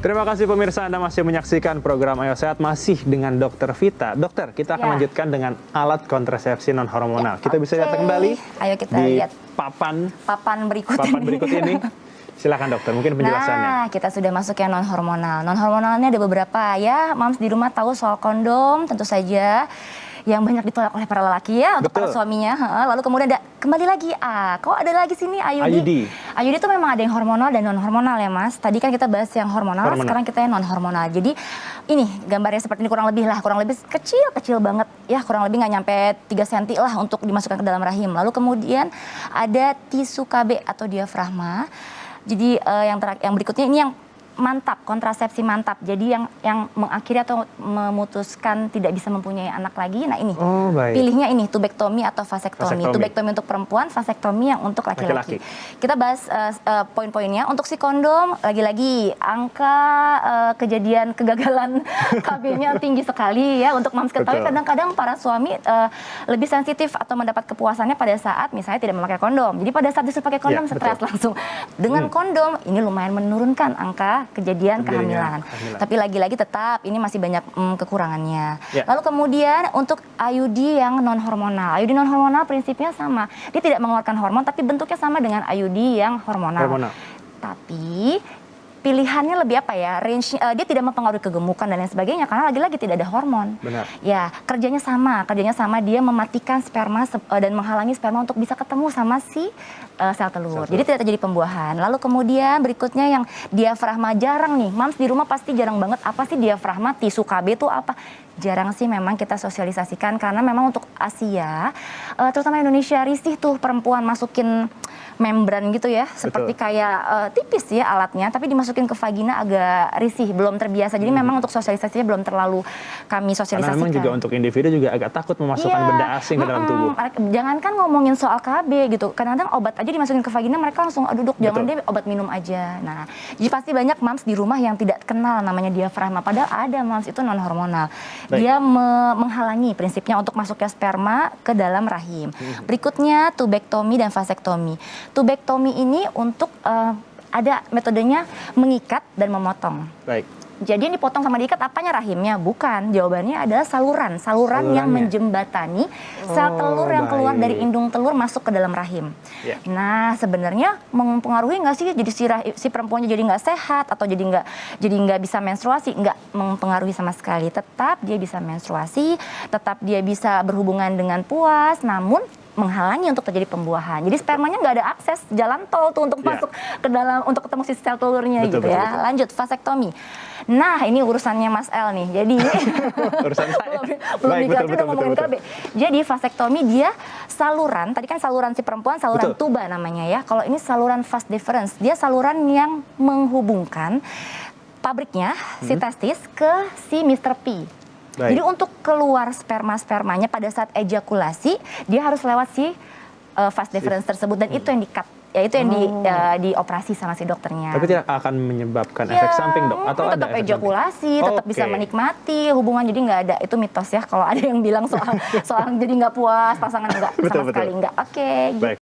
Terima kasih pemirsa, Anda masih menyaksikan program Ayo Sehat masih dengan Dokter Vita. Dokter, kita akan lanjutkan dengan alat kontrasepsi non-hormonal. Kita bisa lihat kembali. Ayo kita di lihat papan berikut ini. Silakan dokter, mungkin penjelasannya. Nah, kita sudah masuk yang non-hormonal. Non-hormonalnya ada beberapa ya. Mams di rumah tahu soal kondom, tentu saja yang banyak ditolak oleh para lelaki ya untuk para suaminya. Lalu kemudian ada kembali lagi kok ada lagi sini IUD. IUD itu memang ada yang hormonal dan non hormonal ya Mas. Tadi kan kita bahas yang hormonal. Sekarang kita yang non hormonal. Jadi ini gambarnya seperti ini kurang lebih kecil banget ya, kurang lebih nggak nyampe 3 cm lah untuk dimasukkan ke dalam rahim. Lalu kemudian ada tisu KB atau diafragma. Jadi yang berikutnya ini yang mantap, kontrasepsi mantap. Jadi yang mengakhiri atau memutuskan tidak bisa mempunyai anak lagi. Nah ini, pilihnya ini tubektomi atau vasektomi. Tubektomi untuk perempuan, vasektomi yang untuk laki-laki. Kita bahas poin-poinnya. Untuk si kondom, lagi-lagi angka kejadian kegagalan KB-nya tinggi sekali ya. Untuk mams ketahui kadang-kadang para suami lebih sensitif atau mendapat kepuasannya pada saat misalnya tidak memakai kondom. Jadi pada saat disuruh pakai kondom stres langsung. Dengan kondom ini lumayan menurunkan angka kejadian kehamilan. Tapi lagi-lagi tetap ini masih banyak kekurangannya. Lalu kemudian untuk IUD yang non hormonal. IUD non hormonal prinsipnya sama. Dia tidak mengeluarkan hormon tapi bentuknya sama dengan IUD yang hormonal. Tapi pilihannya lebih apa ya, range dia tidak mempengaruhi kegemukan dan lain sebagainya karena lagi-lagi tidak ada hormon. Ya, kerjanya sama dia mematikan sperma dan menghalangi sperma untuk bisa ketemu sama si sel telur. Jadi tidak terjadi pembuahan. Lalu kemudian berikutnya yang diafragma jarang nih. Mams di rumah pasti jarang banget apa sih diafragma, tisu KB itu apa? Jarang sih memang kita sosialisasikan karena memang untuk Asia, terutama Indonesia risih tuh perempuan masukin membran gitu ya, seperti kayak tipis ya alatnya, tapi dimasukin ke vagina agak risih, belum terbiasa. Jadi memang untuk sosialisasinya belum terlalu kami sosialisasikan. Karena memang juga untuk individu juga agak takut memasukkan benda asing ke dalam tubuh. Jangankan ngomongin soal KB gitu, kadang-kadang obat aja dimasukin ke vagina mereka langsung duduk, jangan deh obat minum aja. Nah, jadi pasti banyak mams di rumah yang tidak kenal namanya diafragma, padahal ada mams itu non hormonal. Dia menghalangi prinsipnya untuk masuknya sperma ke dalam rahim. Berikutnya tubektomi dan vasektomi. Tubektomi ini untuk ada metodenya mengikat dan memotong. Jadi yang dipotong sama diikat apanya, rahimnya? Bukan. Jawabannya adalah saluran yang menjembatani sel telur yang keluar dari indung telur masuk ke dalam rahim. Nah, sebenarnya mempengaruhi nggak sih jadi si perempuannya jadi nggak sehat atau jadi nggak bisa menstruasi? Nggak mempengaruhi sama sekali. Tetap dia bisa menstruasi, tetap dia bisa berhubungan dengan puas, namun menghalangi untuk terjadi pembuahan. Jadi spermanya nggak ada akses jalan tol tuh untuk masuk ke dalam untuk ketemu si sel telurnya gitu ya. Lanjut vasektomi. Nah, ini urusannya Mas El nih. Jadi urusan saya. belum dikasih udah ngomongin KB. Jadi vasektomi dia saluran, tadi kan saluran si perempuan saluran tuba namanya ya. Kalau ini saluran vas deferens, dia saluran yang menghubungkan pabriknya si testis ke si Mr. P. Jadi untuk keluar spermanya pada saat ejakulasi, dia harus lewat si vas deferens tersebut dan itu yang di-cut, ya itu yang dioperasi sama si dokternya. Tapi tidak akan menyebabkan efek samping dok? Atau tetap ejakulasi, tetap bisa menikmati hubungan, jadi nggak ada, itu mitos ya kalau ada yang bilang soal jadi nggak puas, pasangan nggak sama sekali nggak.